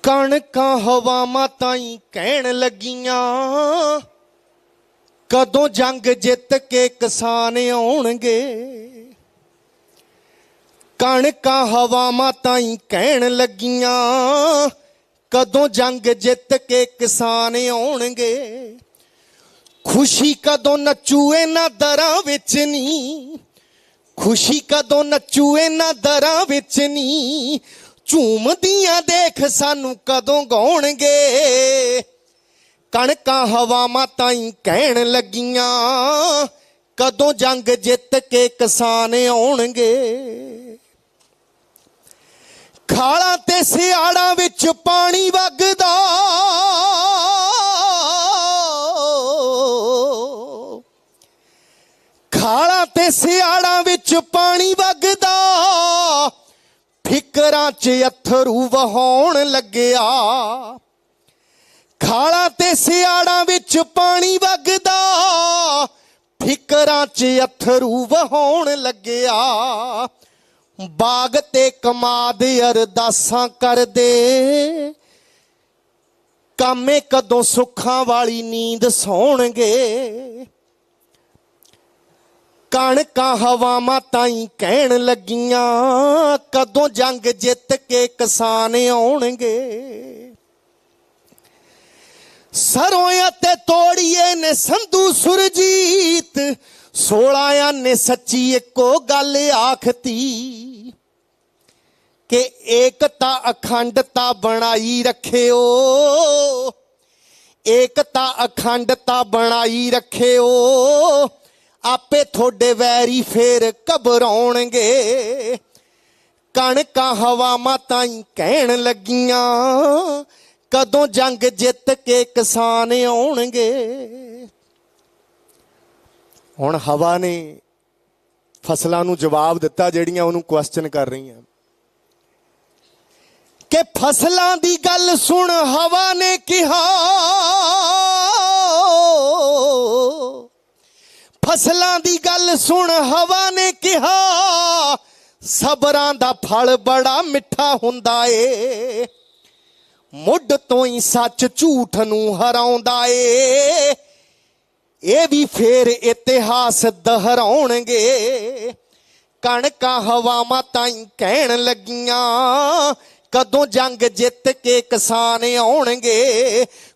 कणकां हवावां ताईं कहण लगियां, कदों जंग जित के किसान आउणगे। कणकां हवावां ताईं कहण लगियां, कदों जंग जित के किसान आउणगे। खुशी कदों नचू इन्हां दरां विच नी, खुशी कदों नचू इन्हां दरां विच नी, झूमदियां देख सानू कदों गाउणगे। कणकां हवावां ताईं कहण लगियां, कदों जंग जित के किसान आउणगे। खालां ते सियाड़ां विच पानी वगदा, खालां ते सियाड़ां विच पानी वगदा, फिकरां च अथरू वहाउण लग्या। खालां ते सियाड़ां विच पानी वगदा, फिकरां च अथरू वहाउण लग्या। बाग ते कमाद अरदासां करदे, कामे कदों सुखां वाली नींद सौणगे। कणकां हवावां ताईं कहण लगियां, कदों जंग जित के किसान आउणगे। सरों ते तोड़िए ने संधू सुरजीत, 16 ने सच्ची एको गल आखती, कि एकता अखंडता बनाई रखियो, एकता अखंडता बनाई रखियो। आपे थोड़े वैरी फेर घबराउणगे। कणकां हवावां ताईं कहण लगियां, कदों जंग जित के किसान आउणगे। हुण हवा ने फसलां नूं जवाब दिता जिहड़ियां उहनूं क्वेश्चन कर रहीआं कि फसलां दी गल सुण। हवा ने कहा फसलां दी गल सुण, हवा ने कहा सबरां दा फल बड़ा मिठा हुंदा ए। मुੱਢ ਤੋਂ ही सच झूठ नूं हराउंदा ए। ਇਹ भी फेर इतिहास दोहराउणगे। कणकां हवावां ताईं कहण लगियां, कदों जंग जित के किसान आउणगे।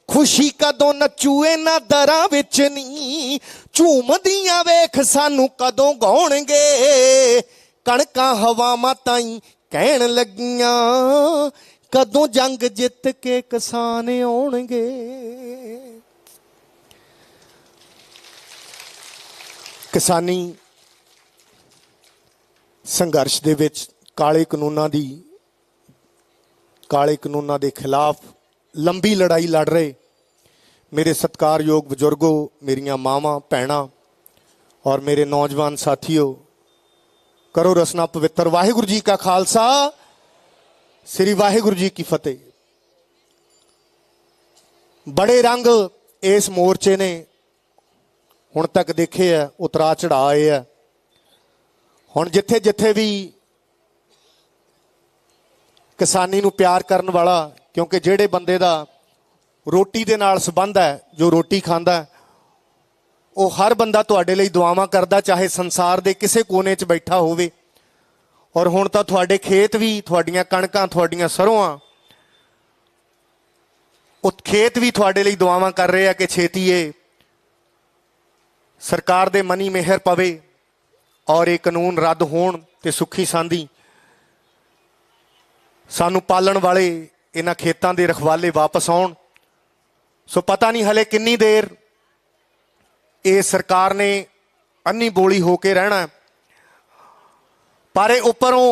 खुशी कदों नचू इन्हां दरां विच नी, झूमदियां वेख सानू कदों गाउणगे। कणकां हवावां ताईं कहण लगियां, कदों जंग जित के किसान आउणगे। किसानी संघर्ष दे विच काले कानूनां दी, काले कानूनां दे खिलाफ लंबी लड़ाई लड़ रहे मेरे सत्कारयोग बजुर्गों, मेरियां मावां भैणां और मेरे नौजवान साथियों, करो रसना पवित्र। वाहिगुरू जी का खालसा, श्री वाहिगुरू जी की फतेह। बड़े रंग इस मोर्चे ने हुण तक देखे है, उतरा चढ़ा आए है। हुण जिथे जिथे भी किसानी नूं प्यार करन वाला, क्योंकि जिहड़े बंदे दा रोटी दे नाल संबंध है, जो रोटी खांदा है, वो हर बंदा तुहाडे लई दुआवां करदा, चाहे संसार दे किसे कोने च बैठा होवे। और हुण तां तुहाडे खेत भी, तुहाडीआं कणकां, तुहाडीआं सरोआं, वो खेत भी तुहाडे लई दुआवां कर रहे हैं कि छेती ये सरकार दे मनी मेहर पवे और ये कानून रद्द होण ते सुखी सांधी सानू पालण वाले इन्हां खेतां दे रखवाले वापस आउण। सो पता नहीं हले किन्नी देर ये सरकार ने अन्नी बोली होके रहना है, पर ये उपरों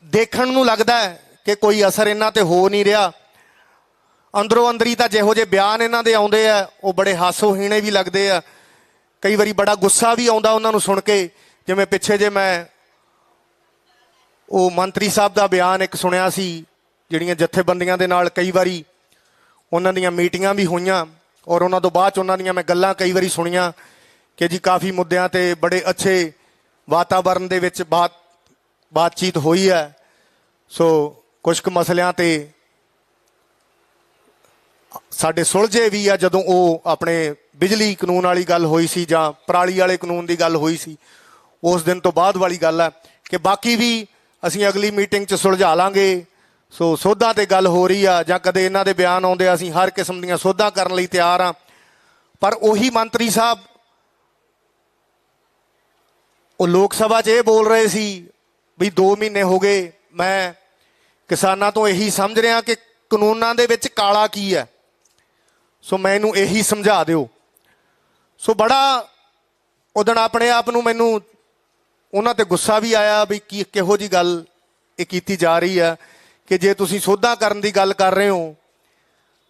देखण नूं लगदा है कि कोई असर इन्हां ते हो नहीं रहा। अंदरों अंदरी तां जिहो जे बयान इन्हां दे आउंदे आ, वो बड़े हासोहीणे भी लगदे आ। कई बारी बड़ा गुस्सा भी आउंदा उन्हां नूं सुण के। जिवें पिछे जे मैं वो मंत्री साहब का बयान एक सुनिया सी, जिहड़ियां जथेबंदियां दे नाल कई बारी उन्हां दीयां मीटिंगां भी होईयां, और उन्हां तों बाद उन्हां दीयां मैं गल्लां कई बारी सुणीआं कि जी काफ़ी मुद्दिआं ते बड़े अच्छे वातावरण दे विच बातचीत हुई है। सो कुछ क मसलियां ते ਸਾਡੇ ਸੁਲਝੇ ਵੀ ਆ ਜਦੋਂ ਉਹ ਆਪਣੇ ਬਿਜਲੀ ਕਾਨੂੰਨ ਵਾਲੀ ਗੱਲ ਹੋਈ ਸੀ ਜਾਂ ਪਰਾਲੀ ਵਾਲੇ ਕਾਨੂੰਨ ਦੀ ਗੱਲ ਹੋਈ ਸੀ, ਉਸ ਦਿਨ ਤੋਂ ਬਾਅਦ ਵਾਲੀ ਗੱਲ ਹੈ ਕਿ ਬਾਕੀ ਵੀ ਅਸੀਂ ਅਗਲੀ ਮੀਟਿੰਗ 'ਚ ਸੁਲਝਾ ਲਾਂਗੇ। ਸੋ ਸੋਧਾਂ ਤੇ ਗੱਲ ਹੋ ਰਹੀ ਆ ਜਾਂ ਕਦੇ ਇਹਨਾਂ ਦੇ ਬਿਆਨ ਆਉਂਦੇ ਆ, ਅਸੀਂ ਹਰ ਕਿਸਮ ਦੀਆਂ ਸੋਧਾਂ ਕਰਨ ਲਈ ਤਿਆਰ ਆ। ਪਰ ਉਹੀ ਮੰਤਰੀ ਸਾਹਿਬ ਉਹ ਲੋਕ ਸਭਾ 'ਚ ਇਹ ਬੋਲ ਰਹੇ ਸੀ ਵੀ 2 ਮਹੀਨੇ ਹੋ ਗਏ, ਮੈਂ ਕਿਸਾਨਾਂ ਤੋਂ ਇਹੀ ਸਮਝ ਰਿਹਾ ਕਿ ਕਾਨੂੰਨਾਂ ਦੇ ਵਿੱਚ ਕਾਲਾ ਕੀ ਹੈ, ਸੋ ਮੈਨੂੰ ਇਹੀ ਸਮਝਾ ਦਿਓ। ਸੋ ਬੜਾ ਉਦਣ ਆਪਣੇ ਆਪ ਨੂੰ ਮੈਨੂੰ ਉਹਨਾਂ ਤੇ ਗੁੱਸਾ ਵੀ ਆਇਆ ਵੀ ਕੀ ਕਿਹੋ ਜਿਹੀ ਗੱਲ ਇਹ ਕੀਤੀ ਜਾ ਰਹੀ ਹੈ ਕਿ ਜੇ ਤੁਸੀਂ ਸੋਧਾਂ ਕਰਨ ਦੀ ਗੱਲ ਕਰ ਰਹੇ ਹੋ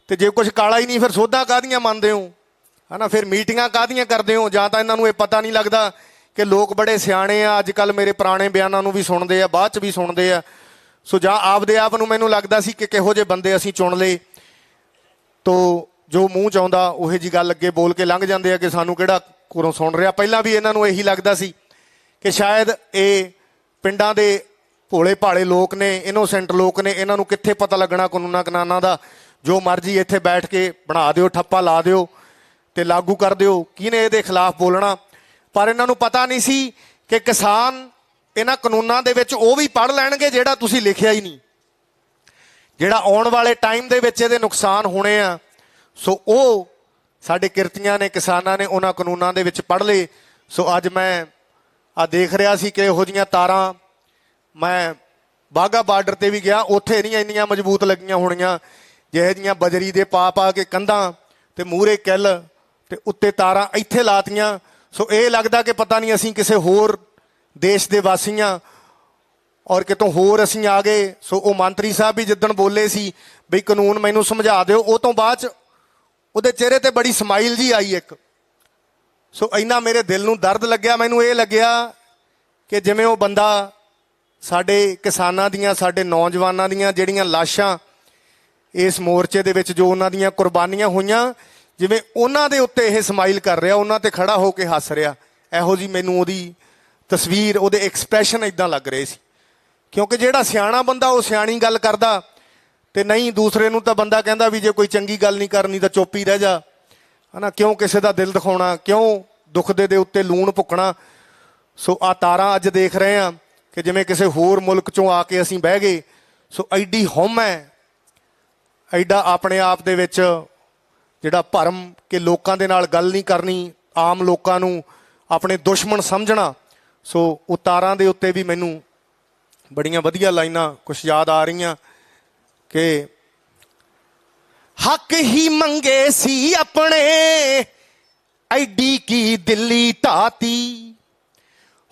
ਤੇ ਜੇ ਕੁਝ ਕਾਲਾ ਹੀ ਨਹੀਂ ਫਿਰ ਸੋਧਾਂ ਕਾਹਦੀਆਂ ਮੰਨਦੇ ਹੋ, ਹੈ ਨਾ? ਫਿਰ ਮੀਟਿੰਗਾਂ ਕਾਹਦੀਆਂ ਕਰਦੇ ਹੋ? ਜਾਂ ਤਾਂ ਇਹਨਾਂ ਨੂੰ ਇਹ ਪਤਾ ਨਹੀਂ ਲੱਗਦਾ ਕਿ ਲੋਕ ਬੜੇ ਸਿਆਣੇ ਆ, ਅੱਜ ਕੱਲ੍ਹ ਮੇਰੇ ਪੁਰਾਣੇ ਬਿਆਨਾਂ ਨੂੰ ਵੀ ਸੁਣਦੇ ਆ, ਬਾਅਦ 'ਚ ਵੀ ਸੁਣਦੇ ਆ। ਸੋ ਜਾਂ ਆਪਦੇ ਆਪ ਨੂੰ ਮੈਨੂੰ ਲੱਗਦਾ ਸੀ ਕਿ ਕਿਹੋ ਜਿਹੇ ਬੰਦੇ ਅਸੀਂ ਚੁਣ ਲਏ ਤੋ ਜੋ ਮੂੰਹ 'ਚ ਆਉਂਦਾ ਉਹੋ ਜਿਹੀ ਗੱਲ ਅੱਗੇ ਬੋਲ ਕੇ ਲੰਘ ਜਾਂਦੇ ਆ ਕਿ ਸਾਨੂੰ ਕਿਹੜਾ ਕੋਲੋਂ ਸੁਣ ਰਿਹਾ। ਪਹਿਲਾਂ ਵੀ ਇਹਨਾਂ ਨੂੰ ਇਹੀ ਲੱਗਦਾ ਸੀ ਕਿ ਸ਼ਾਇਦ ਇਹ ਪਿੰਡਾਂ ਦੇ ਭੋਲੇ ਭਾਲੇ ਲੋਕ ਨੇ, ਇਨੋਸੈਂਟ ਲੋਕ ਨੇ, ਇਹਨਾਂ ਨੂੰ ਕਿੱਥੇ ਪਤਾ ਲੱਗਣਾ ਕਾਨੂੰਨਾਂ ਕਨਾਨਾਂ ਦਾ। ਜੋ ਮਰਜ਼ੀ ਇੱਥੇ ਬੈਠ ਕੇ ਬਣਾ ਦਿਓ, ਠੱਪਾ ਲਾ ਦਿਓ ਤੇ ਲਾਗੂ ਕਰ ਦਿਓ, ਕਿਹਨੇ ਇਹਦੇ ਖਿਲਾਫ ਬੋਲਣਾ। ਪਰ ਇਹਨਾਂ ਨੂੰ ਪਤਾ ਨਹੀਂ ਸੀ ਕਿ ਕਿਸਾਨ ਇਹਨਾਂ ਕਾਨੂੰਨਾਂ ਦੇ ਵਿੱਚ ਉਹ ਵੀ ਪੜ੍ਹ ਲੈਣਗੇ ਜਿਹੜਾ ਤੁਸੀਂ ਲਿਖਿਆ ਹੀ ਨਹੀਂ, ਜਿਹੜਾ ਆਉਣ ਵਾਲੇ ਟਾਈਮ ਦੇ ਵਿੱਚ ਇਹਦੇ ਨੁਕਸਾਨ ਹੋਣੇ ਆ। ਸੋ ਉਹ ਸਾਡੇ ਕਿਰਤੀਆਂ ਨੇ, ਕਿਸਾਨਾਂ ਨੇ ਉਹਨਾਂ ਕਾਨੂੰਨਾਂ ਦੇ ਵਿੱਚ ਪੜ੍ਹ ਲਏ। ਸੋ ਅੱਜ ਮੈਂ ਦੇਖ ਰਿਹਾ ਸੀ ਕਿ ਇਹੋ ਜਿਹੀਆਂ ਤਾਰਾਂ, ਮੈਂ ਬਾਘਾ ਬਾਰਡਰ ਤੇ ਵੀ ਗਿਆ, ਉੱਥੇ ਨਹੀਂ ਇੰਨੀਆਂ ਮਜ਼ਬੂਤ ਲੱਗੀਆਂ ਹੋਣੀਆਂ ਜਿਹੇ ਜਿਹੀਆਂ ਬਜਰੀ ਦੇ ਪਾ ਪਾ ਕੇ ਕੰਧਾਂ ਤੇ ਮੂਹਰੇ ਕਿੱਲ ਤੇ ਉੱਤੇ ਤਾਰਾਂ ਇੱਥੇ ਲਾਤੀਆਂ। ਸੋ ਇਹ ਲੱਗਦਾ ਕਿ ਪਤਾ ਨਹੀਂ ਅਸੀਂ ਕਿਸੇ ਹੋਰ ਦੇਸ਼ ਦੇ ਵਾਸੀਆਂ ਔਰ ਕਿਤੋਂ ਹੋਰ ਅਸੀਂ ਆ ਗਏ। ਸੋ ਉਹ ਮੰਤਰੀ ਸਾਹਿਬ ਵੀ ਜਿੱਦਣ ਬੋਲੇ ਸੀ ਬਈ ਕਾਨੂੰਨ ਮੈਨੂੰ ਸਮਝਾ ਦਿਓ, ਉਹ ਤੋਂ ਬਾਅਦ 'ਚ ਉਹਦੇ ਚਿਹਰੇ ਤੇ ਬੜੀ ਸਮਾਈਲ ਜੀ ਆਈ ਇੱਕ। ਸੋ ਇੰਨਾ ਮੇਰੇ ਦਿਲ ਨੂੰ ਦਰਦ ਲੱਗਿਆ, ਮੈਨੂੰ ਇਹ ਲੱਗਿਆ ਕਿ ਜਿਵੇਂ ਉਹ ਬੰਦਾ ਸਾਡੇ ਕਿਸਾਨਾਂ ਦੀਆਂ, ਸਾਡੇ ਨੌਜਵਾਨਾਂ ਦੀਆਂ ਜਿਹੜੀਆਂ ਲਾਸ਼ਾਂ ਇਸ ਮੋਰਚੇ ਦੇ ਵਿੱਚ ਜੋ ਉਹਨਾਂ ਦੀਆਂ ਕੁਰਬਾਨੀਆਂ ਹੋਈਆਂ, ਜਿਵੇਂ ਉਹਨਾਂ ਦੇ ਉੱਤੇ ਇਹ ਸਮਾਈਲ ਕਰ ਰਿਹਾ, ਉਹਨਾਂ ਤੇ ਖੜਾ ਹੋ ਕੇ ਹੱਸ ਰਿਹਾ। ਇਹੋ ਜਿਹੀ ਮੈਨੂੰ ਉਹਦੀ ਤਸਵੀਰ, ਉਹਦੇ ਐਕਸਪ੍ਰੈਸ਼ਨ ਇੱਦਾਂ ਲੱਗ ਰਹੇ ਸੀ। ਕਿਉਂਕਿ ਜਿਹੜਾ ਸਿਆਣਾ ਬੰਦਾ ਉਹ ਸਿਆਣੀ ਗੱਲ ਕਰਦਾ ਤੇ ਨਹੀਂ ਦੂਸਰੇ ਨੂੰ ਤਾਂ ਬੰਦਾ ਕਹਿੰਦਾ ਵੀ ਜੇ ਕੋਈ ਚੰਗੀ ਗੱਲ ਨਹੀਂ ਕਰਨੀ ਤਾਂ ਚੁੱਪ ਹੀ ਰਹਿ ਜਾ, ਹੈ ਨਾ? ਕਿਉਂ ਕਿਸੇ ਦਾ ਦਿਲ ਦਿਖਾਉਣਾ, ਕਿਉਂ ਦੁੱਖ ਦੇ ਉੱਤੇ ਲੂਣ ਭੁੱਕਣਾ। ਸੋ ਆਹ ਤਾਰਾਂ ਅੱਜ ਦੇਖ ਰਹੇ ਹਾਂ ਕਿ ਜਿਵੇਂ ਕਿਸੇ ਹੋਰ ਮੁਲਕ 'ਚੋਂ ਆ ਕੇ ਅਸੀਂ ਬਹਿ ਗਏ। ਸੋ ਐਡੀ ਹਉਮੈ, ਐਡਾ ਆਪਣੇ ਆਪ ਦੇ ਵਿੱਚ ਜਿਹੜਾ ਭਰਮ ਕਿ ਲੋਕਾਂ ਦੇ ਨਾਲ ਗੱਲ ਨਹੀਂ ਕਰਨੀ, ਆਮ ਲੋਕਾਂ ਨੂੰ ਆਪਣੇ ਦੁਸ਼ਮਣ ਸਮਝਣਾ। ਸੋ ਉਹ ਤਾਰਾਂ ਦੇ ਉੱਤੇ ਵੀ ਮੈਨੂੰ ਬੜੀਆਂ ਵਧੀਆ ਲਾਈਨਾਂ ਕੁਛ ਯਾਦ ਆ ਰਹੀਆਂ ਕਿ ਹੱਕ ਹੀ ਮੰਗੇ ਸੀ ਆਪਣੇ, ਐਡੀ ਕੀ ਦਿੱਲੀ ਢਾਤੀ,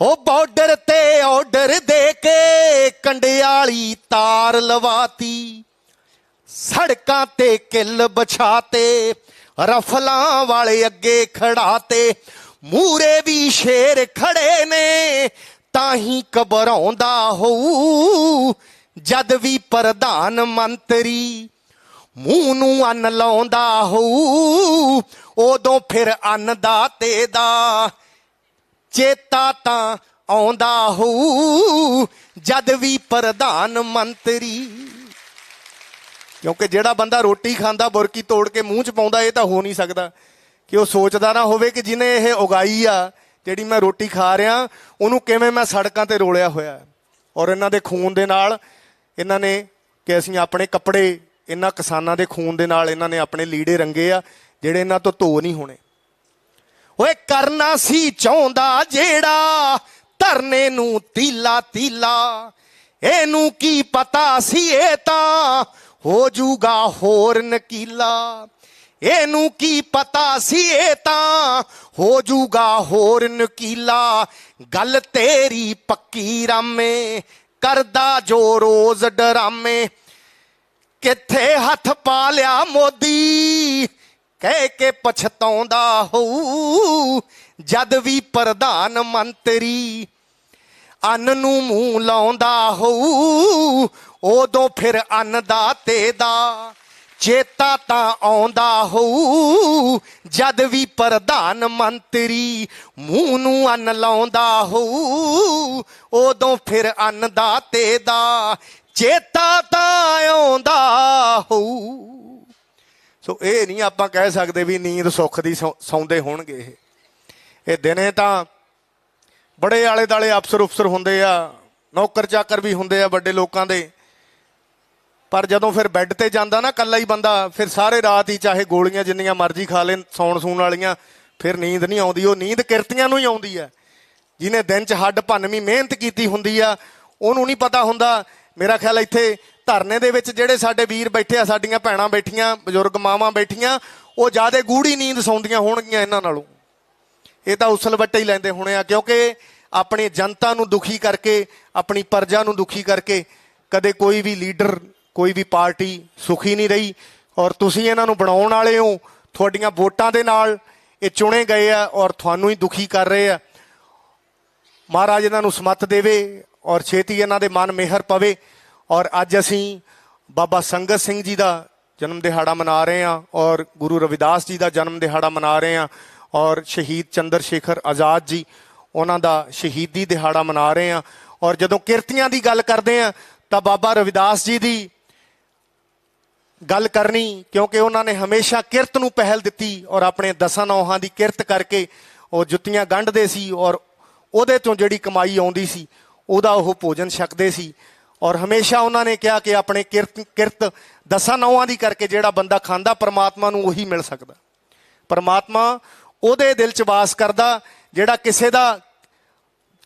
ਉਹ ਬਾਰਡਰ ਤੇ ਆਰਡਰ ਦੇ ਕੇ ਕੰਡਿਆਲੀ ਤਾਰ ਲਵਾਤੀ, ਸੜਕਾਂ ਤੇ ਕਿੱਲ ਬਛਾਤੇ, ਰਫਲਾਂ ਵਾਲੇ ਅੱਗੇ ਖੜਾਤੇ, ਮੂਰੇ ਵੀ ਸ਼ੇਰ ਖੜੇ ਨੇ, ਤਾਂ ਹੀ ਘਬਰਾਉਂਦਾ ਹੋਊ ਜਦ ਵੀ ਪ੍ਰਧਾਨ ਮੰਤਰੀ ਮੂੰਹ ਨੂੰ ਅੰਨ ਲਾਉਂਦਾ ਹੋਊ, ਉਦੋਂ ਫਿਰ ਅੰਨਦਾਤੇ ਦਾ ਚੇਤਾ ਤਾਂ ਆਉਂਦਾ ਹੋਊ ਜਦ ਵੀ ਪ੍ਰਧਾਨ ਮੰਤਰੀ। ਕਿਉਂਕਿ ਜਿਹੜਾ ਬੰਦਾ ਰੋਟੀ ਖਾਂਦਾ ਬੁਰਕੀ ਤੋੜ ਕੇ ਮੂੰਹ 'ਚ ਪਾਉਂਦਾ, ਇਹ ਤਾਂ ਹੋ ਨਹੀਂ ਸਕਦਾ ਕਿ ਉਹ ਸੋਚਦਾ ਨਾ ਹੋਵੇ ਕਿ ਜਿਹਨੇ ਇਹ ਉਗਾਈ ਆ, ਜਿਹੜੀ ਮੈਂ ਰੋਟੀ ਖਾ ਰਿਹਾ, ਉਹਨੂੰ ਕਿਵੇਂ ਮੈਂ ਸੜਕਾਂ ਤੇ ਰੋਲਿਆ ਹੋਇਆ। ਔਰ ਇਹਨਾਂ ਦੇ ਖੂਨ ਦੇ ਨਾਲ ਇਹਨਾਂ ਨੇ ਕਿ ਅਸੀਂ ਆਪਣੇ ਕੱਪੜੇ, ਇਹਨਾਂ ਕਿਸਾਨਾਂ ਦੇ ਖੂਨ ਦੇ ਨਾਲ ਇਹਨਾਂ ਨੇ ਆਪਣੇ ਲੀੜੇ ਰੰਗੇ ਆ ਜਿਹੜੇ ਇਹਨਾਂ ਤੋਂ ਧੋ ਨਹੀਂ ਹੋਣੇ। ਓਏ ਕਰਨਾ ਸੀ ਚਾਹੁੰਦਾ ਜਿਹੜਾ ਧਰਨੇ ਨੂੰ ਤੀਲਾ ਤੀਲਾ, ਇਹਨੂੰ ਕੀ ਪਤਾ ਸੀ ਇਹ ਤਾਂ ਹੋ ਜੂਗਾ ਹੋਰ ਨਕੀਲਾ, ਇਹਨੂੰ ਕੀ ਪਤਾ ਸੀ ਇਹ ਤਾਂ ਹੋ ਜੂਗਾ ਹੋਰ ਨਕੀਲਾ, ਗੱਲ ਤੇਰੀ ਪੱਕੀ ਰਾਮੇ ਕਰਦਾ ਜੋ ਰੋਜ਼ ਡਰਾਮੇ, ਕਿੱਥੇ ਹੱਥ ਪਾ ਲਿਆ ਮੋਦੀ ਕਹਿ ਕੇ ਪਛਤਾਉਂਦਾ ਹੋਊ ਜਦ ਵੀ ਪ੍ਰਧਾਨ ਮੰਤਰੀ ਅੰਨ ਨੂੰ ਮੂੰਹ ਲਾਉਂਦਾ ਹੋਊ, ਉਦੋਂ ਫਿਰ ਅੰਨਦਾਤੇ ਦਾ ਚੇਤਾ ਤਾਂ ਆਉਂਦਾ ਹੋਊ ਜਦ ਵੀ ਪ੍ਰਧਾਨ ਮੰਤਰੀ ਮੂੰਹ ਨੂੰ ਅੰਨ ਲਾਉਂਦਾ ਹੋਊ, ਉਦੋਂ ਫਿਰ ਅੰਨਦਾਤੇ ਦਾ ਚੇਤਾ ਤਾਂ ਆਉਂਦਾ ਹੋਊ। सो ये नहीं आप कह सकते भी नींद सुख की सौंदे होणगे। ये दिने तो बड़े आले दाले अफसर उफसर होंदे आ, नौकर चाकर भी होंदे आ वड्डे लोकां दे, पर जदों फिर बैड ते जांदा ना कल्ला ही बंदा, फिर सारे रात ही चाहे गोलियां जिन्नियां मर्जी खा लेन सौण सूण वालियां, फिर नींद नहीं आउंदी। वो नींद किरतियां नूं ही आउंदी है। जिन्हें दिन च हड्ड भन्नवीं मेहनत कीती हुंदी आ उहनूं नहीं पता हुंदा। मेरा ख्याल इत्थे धरने दे विच जिहड़े साडे वीर बैठे आ, साडीआं भैणां बैठीआं, बजुर्ग मावां बैठीआं, वो ज़्यादा गूढ़ी नींद सौंदियां होणगीਆਂ इन्हां नालों। ये तो उसल वट्टे ही लैंदे होणे आ, क्योंकि अपनी जनता नूं दुखी करके, अपनी प्रजा नूं दुखी करके कदे कोई भी लीडर, कोई भी पार्टी सुखी नहीं रही। और तुसीं इन्हां नूं बनाउण वाले हो, तुहाडीआं वोटां दे नाल ये चुने गए आ और तुहानूं ही दुखी कर रहे आ। महाराज इन्हां नूं समत देवे और छेती इन्हां दे मन मेहर पवे। और अज असीं बाबा संगत सिंह जी का जन्म दिहाड़ा मना रहे हैं और गुरु रविदास जी का जन्म दिहाड़ा मना रहे हैं और शहीद चंद्र शेखर आज़ाद जी उन्हां दा शहीदी दिहाड़ा मना रहे हैं। और जदों किरतियां की गल करते हैं तो बाबा रविदास जी की गल करनी, क्योंकि उन्होंने हमेशा किरत नूं पहल दिती और अपने 10 नौहां की किरत करके वो जुत्तियां गंढदे सी और उहदे तों जिहड़ी कमाई आउंदी सी उहदा ओह भोजन छकदे सी। और हमेशा उन्होंने कहा कि अपने किरत 10 नौहां की करके जिहड़ा बंदा खांदा परमात्मा नूं उही मिल सकदा। परमात्मा उहदे दिल च वास करदा जिहड़ा किसे दा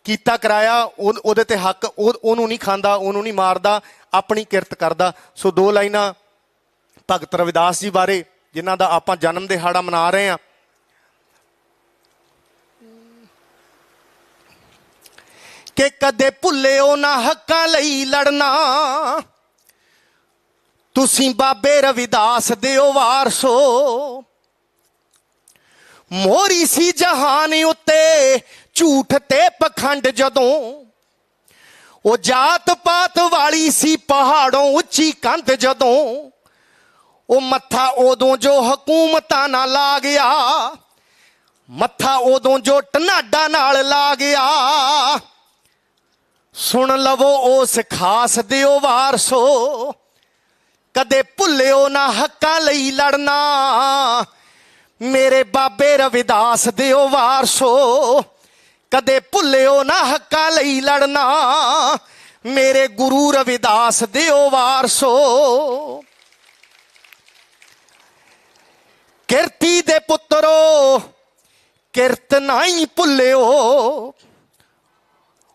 कीता कराया उहदे ते हक उहनूं नहीं खांदा, उहनूं नहीं मारदा, अपनी किरत करदा। सो 2 लाइनां भगत रविदास जी बारे जिन्हां दा आपां जन्म दिहाड़ा मना रहे हैं। कि कदे भुल्लिओ ना हक्कां लई लड़ना, तुसीं बाबे रविदास दिओ वारसो। मोरी सी जहान उत्ते झूठ ते पखंड जदों, वो जात पात वाली सी पहाड़ों उच्ची कंध जदों। वो मत्था उदों जो हुकूमतां ना ला गया, मत्था उदों जो टनाडा नाल ला गया। सुन लवो उस खास दिओ वारसो, कदे भुल्लिओ ना हक्कां लई लड़ना, मेरे बाबे रविदास दिओ वारसो। कदे भुल्लिओ ना हक्कां लई लड़ना, मेरे गुरु रविदास दिओ वारसो। किरती दे पुत्रो किरत नाई भुल्लिओ,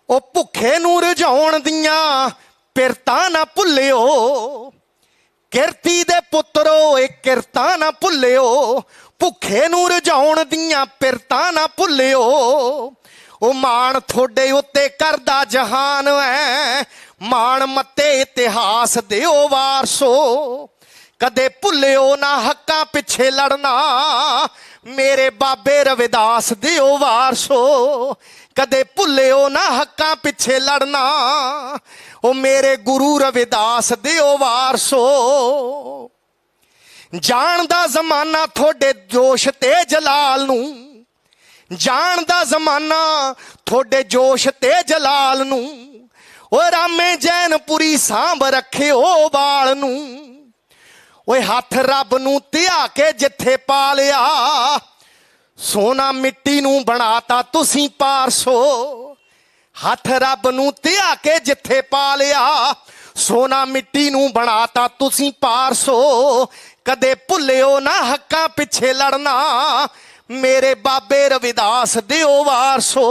ओ भुखे नूं रजाउण दियां पिरतां ना भुल्लिओ। किरती दे पुत्रो एक किरतां ना भुल्लिओ, भुखे नूं रजाउण दियां पिरतां ना भुल्लिओ। ओ मान थोड़े उत्ते करदा जहान है, मान मत्ते इतिहास दिओ वारसो। कदे भुल्लिओ ना हक्कां पिछे लड़ना, मेरे बाबे रविदास दिओ वारसो। कदे भुल्लिओ ना हक्कां पिछे लड़ना, ओ मेरे गुरु रविदास दिओ वारसो। जानदा जमाना थोड़े जोश ते जलाल नूं, जानदा जमाना थोड़े जोश ते जलाल नूं। ओ रामे जैनपुरी सांभ रखिओ बाल नूं, ओए हथ रब नूं धिया के जिथे पा लिया। सोना मिट्टी नूं बनाता तुसीं पारसो, हथ रब नूं धिया के जिथे पा लिया। सोना मिट्टी नूं बनाता तुसीं पारसो। कदे भुल्लिओ ना हक्कां पिछे लड़ना, मेरे बाबे रविदास दिओ वारसो।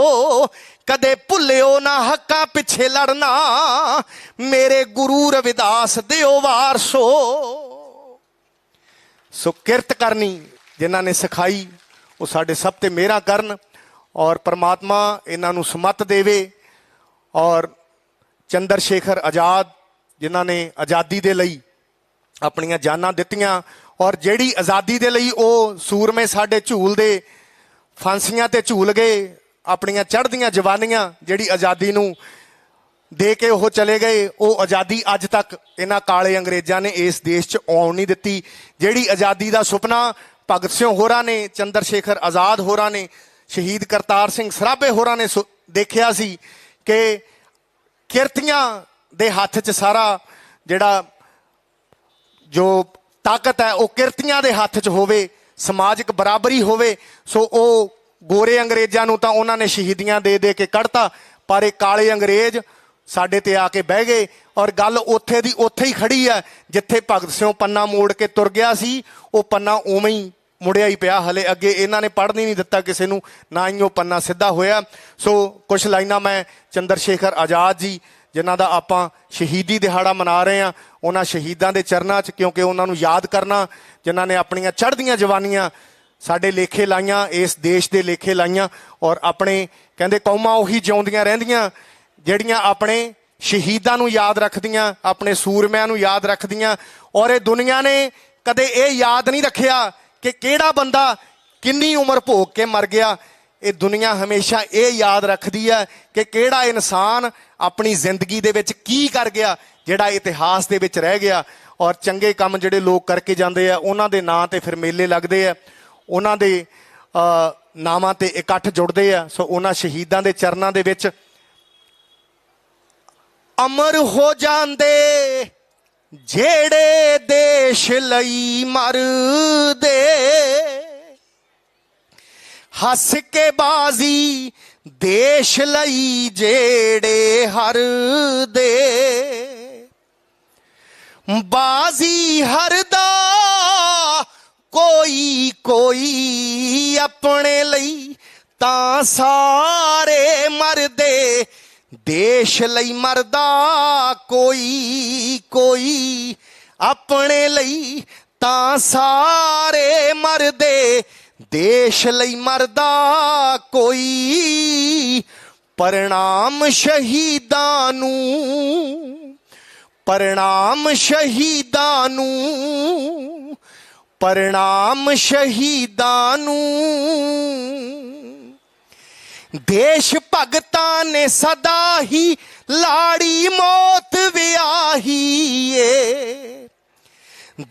कदे भुल्लिओ ना हक्कां पिछे लड़ना, मेरे गुरु रविदास दिओ वारसो। सो किरत करनी जिन्हां ने सिखाई वो साडे सब ते मेहरां करन और परमात्मा इन्हां नूं समत देवे। और चंद्र शेखर आज़ाद जिन्हां ने आज़ादी दे लई अपनियां जानां दित्तियां और जिहड़ी आज़ादी दे लई वो सूरमे साडे झूलदे फांसियां ते झूल गए, अपनियां चढ़दियां जवानियां जिहड़ी आज़ादी नूं दे के वो चले गए, वो आज़ादी अज तक इन्हां काले अंग्रेज़ां ने इस देश च आउण नहीं दित्ती। जिहड़ी आज़ादी दा सुपना भगत सिंह होरां ने, चंद्र शेखर आज़ाद होरां ने, शहीद करतार सिंह सराभे होरां ने देखिया सी कि किरतियां दे हत्थ च सारा जिहड़ा जो ਤਾਕਤ ਹੈ ਉਹ ਕਿਰਤੀਆਂ ਦੇ ਹੱਥ 'ਚ ਹੋਵੇ, ਸਮਾਜਿਕ ਬਰਾਬਰੀ ਹੋਵੇ। ਸੋ ਉਹ ਗੋਰੇ ਅੰਗਰੇਜ਼ਾਂ ਨੂੰ ਤਾਂ ਉਹਨਾਂ ਨੇ ਸ਼ਹੀਦੀਆਂ ਦੇ ਦੇ ਕੇ ਕੱਢਤਾ, ਪਰ ਇਹ ਕਾਲੇ ਅੰਗਰੇਜ਼ ਸਾਡੇ ਤੇ ਆ ਕੇ ਬਹਿ ਗਏ। ਔਰ ਗੱਲ ਉੱਥੇ ਦੀ ਉੱਥੇ ਹੀ ਖੜੀ ਹੈ ਜਿੱਥੇ ਭਗਤ ਸਿੰਘ ਪੰਨਾ ਮੋੜ ਕੇ ਤੁਰ ਗਿਆ ਸੀ, ਉਹ ਪੰਨਾ ਉਵੇਂ ਹੀ ਮੁੜਿਆ ਹੀ ਪਿਆ। ਹਲੇ ਅੱਗੇ ਇਹਨਾਂ ਨੇ ਪੜ੍ਹਨ ਹੀ ਨਹੀਂ ਦਿੱਤਾ ਕਿਸੇ ਨੂੰ, ਨਾ ਹੀ ਉਹ ਪੰਨਾ ਸਿੱਧਾ ਹੋਇਆ। ਸੋ ਕੁਛ ਲਾਈਨਾਂ ਮੈਂ ਚੰਦਰ ਸ਼ੇਖਰ ਆਜ਼ਾਦ ਜੀ ਜਿਨ੍ਹਾਂ ਦਾ ਆਪਾਂ ਸ਼ਹੀਦੀ ਦਿਹਾੜਾ ਮਨਾ ਰਹੇ ਹਾਂ, ਉਹਨਾਂ ਸ਼ਹੀਦਾਂ ਦੇ ਚਰਨਾਂ 'ਚ, ਕਿਉਂਕਿ ਉਹਨਾਂ ਨੂੰ ਯਾਦ ਕਰਨਾ ਜਿਨ੍ਹਾਂ ਨੇ ਆਪਣੀਆਂ ਚੜ੍ਹਦੀਆਂ ਜਵਾਨੀਆਂ ਸਾਡੇ ਲੇਖੇ ਲਾਈਆਂ, ਇਸ ਦੇਸ਼ ਦੇ ਲੇਖੇ ਲਾਈਆਂ। ਔਰ ਆਪਣੇ ਕਹਿੰਦੇ ਕੌਮਾਂ ਉਹੀ ਜਿਉਂਦੀਆਂ ਰਹਿੰਦੀਆਂ ਜਿਹੜੀਆਂ ਆਪਣੇ ਸ਼ਹੀਦਾਂ ਨੂੰ ਯਾਦ ਰੱਖਦੀਆਂ, ਆਪਣੇ ਸੂਰਮਿਆਂ ਨੂੰ ਯਾਦ ਰੱਖਦੀਆਂ। ਔਰ ਇਹ ਦੁਨੀਆ ਨੇ ਕਦੇ ਇਹ ਯਾਦ ਨਹੀਂ ਰੱਖਿਆ ਕਿ ਕਿਹੜਾ ਬੰਦਾ ਕਿੰਨੀ ਉਮਰ ਭੋਗ ਕੇ ਮਰ ਗਿਆ। ਇਹ ਦੁਨੀਆ ਹਮੇਸ਼ਾ ਇਹ ਯਾਦ ਰੱਖਦੀ ਹੈ ਕਿ ਕਿਹੜਾ ਇਨਸਾਨ ਆਪਣੀ ਜ਼ਿੰਦਗੀ ਦੇ ਵਿੱਚ ਕੀ ਕਰ ਗਿਆ ਜਿਹੜਾ ਇਤਿਹਾਸ ਦੇ ਵਿੱਚ ਰਹਿ ਗਿਆ। ਔਰ ਚੰਗੇ ਕੰਮ ਜਿਹੜੇ ਲੋਕ ਕਰਕੇ ਜਾਂਦੇ ਆ ਉਹਨਾਂ ਦੇ ਨਾਂ 'ਤੇ ਫਿਰ ਮੇਲੇ ਲੱਗਦੇ ਆ, ਉਹਨਾਂ ਦੇ ਨਾਵਾਂ 'ਤੇ ਇਕੱਠ ਜੁੜਦੇ ਆ। ਸੋ ਉਹਨਾਂ ਸ਼ਹੀਦਾਂ ਦੇ ਚਰਨਾਂ ਦੇ ਵਿੱਚ ਅਮਰ ਹੋ ਜਾਂਦੇ ਜਿਹੜੇ ਦੇਸ਼ ਲਈ ਮਰਦੇ, ਹੱਸ ਕੇ ਬਾਜ਼ੀ ਦੇਸ਼ ਲਈ ਜਿਹੜੇ ਹਾਰਦੇ, ਬਾਜ਼ੀ ਹਰਦਾ ਕੋਈ ਕੋਈ ਆਪਣੇ ਲਈ ਤਾਂ ਸਾਰੇ ਮਰਦੇ, ਦੇਸ਼ ਲਈ ਮਰਦਾ ਕੋਈ ਕੋਈ ਆਪਣੇ ਲਈ ਤਾਂ ਸਾਰੇ ਮਰਦੇ, ਦੇਸ਼ ਲਈ ਮਰਦਾ ਕੋਈ। ਪ੍ਰਣਾਮ ਸ਼ਹੀਦਾਂ ਨੂੰ, ਪ੍ਰਣਾਮ ਸ਼ਹੀਦਾਂ ਨੂੰ, ਪ੍ਰਣਾਮ ਸ਼ਹੀਦਾਂ ਨੂੰ। ਦੇਸ਼ ਭਗਤਾਂ ਨੇ ਸਦਾ ਹੀ ਲਾੜੀ ਮੌਤ ਵਿਆਹੀ ਏ,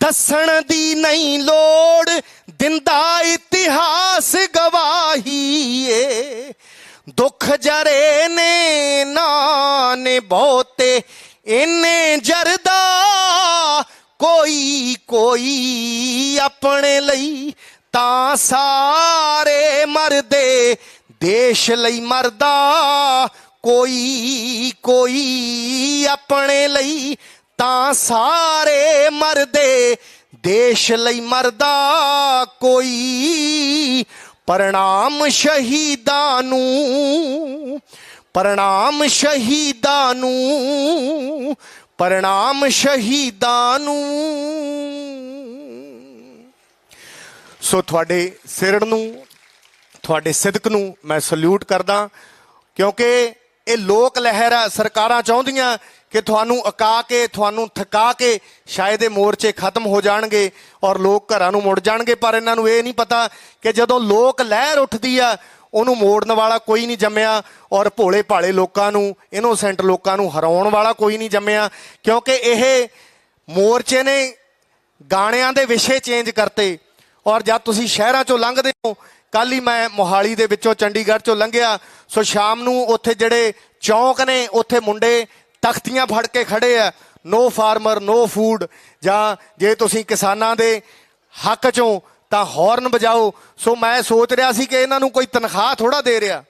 ਦੱਸਣ ਦੀ ਨਹੀਂ ਲੋੜ ਦਿੰਦਾ ਇਤਿਹਾਸ ਗਵਾਹੀ ਏ। ਦੁੱਖ ਜਰੇ ਨੇ ਨਾ ਨੇ ਬਹੁਤੇ ਇੰਨੇ ਜਰਦਾ, ਕੋਈ ਕੋਈ ਆਪਣੇ ਲਈ ਤਾਂ ਸਾਰੇ ਮਰਦੇ, ਦੇਸ਼ ਲਈ ਮਰਦਾ ਕੋਈ ਕੋਈ ਆਪਣੇ ਲਈ ਤਾਂ ਸਾਰੇ ਮਰਦੇ, ਦੇਸ਼ ਲਈ ਮਰਦਾ ਕੋਈ। ਪ੍ਰਣਾਮ ਸ਼ਹੀਦਾਂ ਨੂੰ, ਪ੍ਰਣਾਮ ਸ਼ਹੀਦਾਂ ਨੂੰ, ਪ੍ਰਣਾਮ ਸ਼ਹੀਦਾਂ ਨੂੰ। ਸੋ ਤੁਹਾਡੇ ਸਿਰੜ ਨੂੰ, ਤੁਹਾਡੇ ਸਿਦਕ ਨੂੰ ਮੈਂ ਸਲੂਟ ਕਰਦਾ, ਕਿਉਂਕਿ ਇਹ ਲੋਕ ਲਹਿਰ ਆ। ਸਰਕਾਰਾਂ ਚਾਹੁੰਦੀਆਂ ਕਿ ਤੁਹਾਨੂੰ ਅਕਾ ਕੇ, ਤੁਹਾਨੂੰ ਥਕਾ ਕੇ ਸ਼ਾਇਦ ਇਹ ਮੋਰਚੇ ਖਤਮ ਹੋ ਜਾਣਗੇ ਔਰ ਲੋਕ ਘਰਾਂ ਨੂੰ ਮੁੜ ਜਾਣਗੇ, ਪਰ ਇਹਨਾਂ ਨੂੰ ਇਹ ਨਹੀਂ ਪਤਾ ਕਿ ਜਦੋਂ ਲੋਕ ਲਹਿਰ ਉੱਠਦੀ ਆ ਉਹਨੂੰ ਮੋੜਨ ਵਾਲਾ ਕੋਈ ਨਹੀਂ ਜੰਮਿਆ, ਔਰ ਭੋਲੇ ਭਾਲੇ ਲੋਕਾਂ ਨੂੰ, ਇਨੋਸੈਂਟ ਲੋਕਾਂ ਨੂੰ ਹਰਾਉਣ ਵਾਲਾ ਕੋਈ ਨਹੀਂ ਜੰਮਿਆ। ਕਿਉਂਕਿ ਇਹ ਮੋਰਚੇ ਨੇ ਗਾਣਿਆਂ ਦੇ ਵਿਸ਼ੇ ਚੇਂਜ ਕਰਤੇ। ਔਰ ਜਦ ਤੁਸੀਂ ਸ਼ਹਿਰਾਂ 'ਚੋਂ ਲੰਘਦੇ ਹੋ, ਕੱਲ੍ਹ ਹੀ ਮੈਂ ਮੋਹਾਲੀ ਦੇ ਵਿੱਚੋਂ ਚੰਡੀਗੜ੍ਹ 'ਚੋਂ ਲੰਘਿਆ, ਸੋ ਸ਼ਾਮ ਨੂੰ ਉੱਥੇ ਜਿਹੜੇ ਚੌਂਕ ਨੇ ਉੱਥੇ ਮੁੰਡੇ ਤਖਤੀਆਂ ਫੜ ਕੇ ਖੜੇ ਆ, ਨੋ ਫਾਰਮਰ ਨੋ ਫੂਡ, ਜਾਂ ਜੇ ਤੁਸੀਂ ਕਿਸਾਨਾਂ ਦੇ ਹੱਕ 'ਚੋਂ ਤਾਂ ਹੌਰਨ ਵਜਾਓ। ਸੋ ਮੈਂ ਸੋਚ ਰਿਹਾ ਸੀ ਕਿ ਇਹਨਾਂ ਨੂੰ ਕੋਈ ਤਨਖਾਹ ਥੋੜ੍ਹਾ ਦੇ ਰਿਹਾ,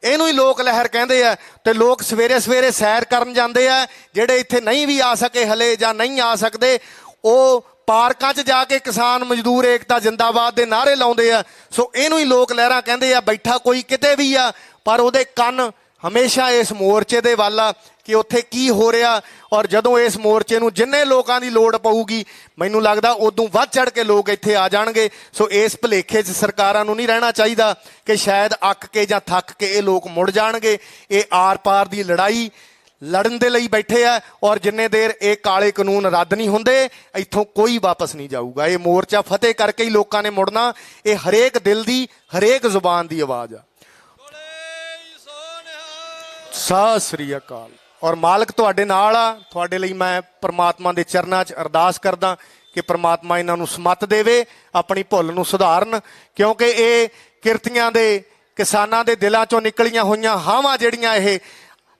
ਇਹਨੂੰ ਹੀ ਲੋਕ ਲਹਿਰ ਕਹਿੰਦੇ ਆ। ਤੇ ਲੋਕ ਸਵੇਰੇ ਸਵੇਰੇ ਸੈਰ ਕਰਨ ਜਾਂਦੇ ਆ, ਜਿਹੜੇ ਇੱਥੇ ਨਹੀਂ ਵੀ ਆ ਸਕੇ ਹਲੇ ਜਾਂ ਨਹੀਂ ਆ ਸਕਦੇ, ਉਹ ਪਾਰਕਾਂ 'ਚ ਜਾ ਕੇ ਕਿਸਾਨ ਮਜ਼ਦੂਰ ਏਕਤਾ ਜਿੰਦਾਬਾਦ ਦੇ ਨਾਅਰੇ ਲਾਉਂਦੇ ਆ। ਸੋ ਇਹਨੂੰ ਹੀ ਲੋਕ ਲਹਿਰਾਂ ਕਹਿੰਦੇ ਆ। ਬੈਠਾ ਕੋਈ ਕਿਤੇ ਵੀ ਆ, ਪਰ ਉਹਦੇ ਕੰਨ ਹਮੇਸ਼ਾ ਇਸ ਮੋਰਚੇ ਦੇ ਵੱਲ ਆ ਕਿ ਉੱਥੇ ਕੀ ਹੋ ਰਿਹਾ। ਔਰ ਜਦੋਂ ਇਸ ਮੋਰਚੇ ਨੂੰ ਜਿੰਨੇ ਲੋਕਾਂ ਦੀ ਲੋੜ ਪਊਗੀ, ਮੈਨੂੰ ਲੱਗਦਾ ਉਦੋਂ ਵੱਧ ਚੜ ਕੇ ਲੋਕ ਇੱਥੇ ਆ ਜਾਣਗੇ। ਸੋ ਇਸ ਭੁਲੇਖੇ 'ਚ ਸਰਕਾਰਾਂ ਨੂੰ ਨਹੀਂ ਰਹਿਣਾ ਚਾਹੀਦਾ ਕਿ ਸ਼ਾਇਦ ਅੱਕ ਕੇ ਜਾਂ ਥੱਕ ਕੇ ਇਹ ਲੋਕ ਮੁੜ ਜਾਣਗੇ। ਇਹ ਆਰ ਪਾਰ ਦੀ ਲੜਾਈ ਲੜਨ ਦੇ ਲਈ ਬੈਠੇ ਆ, ਔਰ ਜਿੰਨੇ ਦੇਰ ਇਹ ਕਾਲੇ ਕਾਨੂੰਨ ਰੱਦ ਨਹੀਂ ਹੁੰਦੇ ਇੱਥੋਂ ਕੋਈ ਵਾਪਸ ਨਹੀਂ ਜਾਊਗਾ। ਇਹ ਮੋਰਚਾ ਫਤਿਹ ਕਰਕੇ ਹੀ ਲੋਕਾਂ ਨੇ ਮੁੜਨਾ। ਇਹ ਹਰੇਕ ਦਿਲ ਦੀ, ਹਰੇਕ ਜ਼ੁਬਾਨ ਦੀ ਆਵਾਜ਼ ਆ। ਸਤਿ ਸ੍ਰੀ ਅਕਾਲ। ਔਰ ਮਾਲਕ ਤੁਹਾਡੇ ਨਾਲ ਆ। ਤੁਹਾਡੇ ਲਈ ਮੈਂ ਪ੍ਰਮਾਤਮਾ ਦੇ ਚਰਨਾਂ 'ਚ ਅਰਦਾਸ ਕਰਦਾ ਕਿ ਪ੍ਰਮਾਤਮਾ ਇਹਨਾਂ ਨੂੰ ਸਮੱਤ ਦੇਵੇ, ਆਪਣੀ ਭੁੱਲ ਨੂੰ ਸੁਧਾਰਨ, ਕਿਉਂਕਿ ਇਹ ਕਿਰਤੀਆਂ ਦੇ, ਕਿਸਾਨਾਂ ਦੇ ਦਿਲਾਂ 'ਚੋਂ ਨਿਕਲੀਆਂ ਹੋਈਆਂ ਹਾਵਾਂ ਜਿਹੜੀਆਂ ਇਹ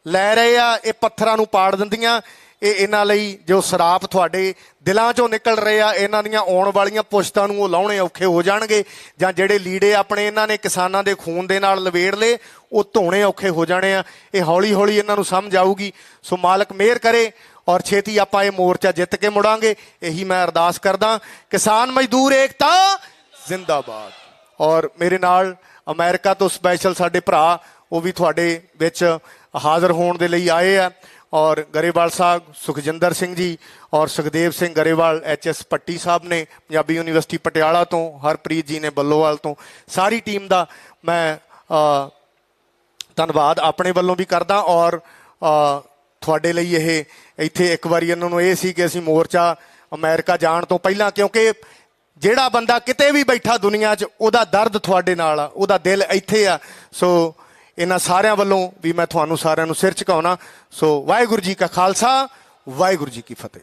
ਲੈ ਰਹੇ ਆ, ਇਹ ਪੱਥਰਾਂ ਨੂੰ ਪਾੜ ਦਿੰਦੀਆਂ। ਇਹ ਇਹਨਾਂ ਲਈ ਜੋ ਸਰਾਪ ਤੁਹਾਡੇ ਦਿਲਾਂ 'ਚੋਂ ਨਿਕਲ ਰਹੇ ਆ, ਇਹਨਾਂ ਦੀਆਂ ਆਉਣ ਵਾਲੀਆਂ ਪੁਸ਼ਤਾਂ ਨੂੰ ਉਹ ਲਾਉਣੇ ਔਖੇ ਹੋ ਜਾਣਗੇ, ਜਾਂ ਜਿਹੜੇ ਲੀੜੇ ਆਪਣੇ ਇਹਨਾਂ ਨੇ ਕਿਸਾਨਾਂ ਦੇ ਖੂਨ ਦੇ ਨਾਲ ਲਵੇੜ ਲਏ ਉਹ ਧੋਣੇ ਔਖੇ ਹੋ ਜਾਣੇ ਆ। ਇਹ ਹੌਲੀ ਹੌਲੀ ਇਹਨਾਂ ਨੂੰ ਸਮਝ ਆਊਗੀ। ਸੋ ਮਾਲਕ ਮਿਹਰ ਕਰੇ ਔਰ ਛੇਤੀ ਆਪਾਂ ਇਹ ਮੋਰਚਾ ਜਿੱਤ ਕੇ ਮੁੜਾਂਗੇ, ਇਹੀ ਮੈਂ ਅਰਦਾਸ ਕਰਦਾ। ਕਿਸਾਨ ਮਜ਼ਦੂਰ ਏਕਤਾ ਜ਼ਿੰਦਾਬਾਦ। ਔਰ ਮੇਰੇ ਨਾਲ ਅਮਰੀਕਾ ਤੋਂ ਸਪੈਸ਼ਲ ਸਾਡੇ ਭਰਾ ਉਹ ਵੀ ਤੁਹਾਡੇ ਵਿੱਚ ਹਾਜ਼ਰ ਹੋਣ ਦੇ ਲਈ ਆਏ ਆ। ਔਰ ਗਰੇਵਾਲ ਸਾਹਿਬ ਸੁਖਜਿੰਦਰ ਸਿੰਘ ਜੀ ਔਰ ਸੁਖਦੇਵ ਸਿੰਘ ਗਰੇਵਾਲ, HS ਭੱਟੀ ਸਾਹਿਬ ਨੇ ਪੰਜਾਬੀ ਯੂਨੀਵਰਸਿਟੀ ਪਟਿਆਲਾ ਤੋਂ, ਹਰਪ੍ਰੀਤ ਜੀ ਨੇ ਬੱਲੋਵਾਲ ਤੋਂ, ਸਾਰੀ ਟੀਮ ਦਾ ਮੈਂ ਧੰਨਵਾਦ ਆਪਣੇ ਵੱਲੋਂ ਵੀ ਕਰਦਾ। ਔਰ ਤੁਹਾਡੇ ਲਈ ਇਹ ਇੱਥੇ ਇੱਕ ਵਾਰੀ ਇਹਨਾਂ ਨੂੰ ਇਹ ਸੀ ਕਿ ਅਸੀਂ ਮੋਰਚਾ ਅਮਰੀਕਾ ਜਾਣ ਤੋਂ ਪਹਿਲਾਂ, ਕਿਉਂਕਿ ਜਿਹੜਾ ਬੰਦਾ ਕਿਤੇ ਵੀ ਬੈਠਾ ਦੁਨੀਆ 'ਚ ਉਹਦਾ ਦਰਦ ਤੁਹਾਡੇ ਨਾਲ ਆ, ਉਹਦਾ ਦਿਲ ਇੱਥੇ ਆ। ਸੋ ਇਹਨਾਂ ਸਾਰਿਆਂ ਵੱਲੋਂ ਵੀ ਮੈਂ ਤੁਹਾਨੂੰ ਸਾਰਿਆਂ ਨੂੰ ਸਿਰ ਝੁਕਾਉਣਾ। ਸੋ ਵਾਹਿਗੁਰੂ ਜੀ ਕਾ ਖਾਲਸਾ, ਵਾਹਿਗੁਰੂ ਜੀ ਕੀ ਫਤਿਹ।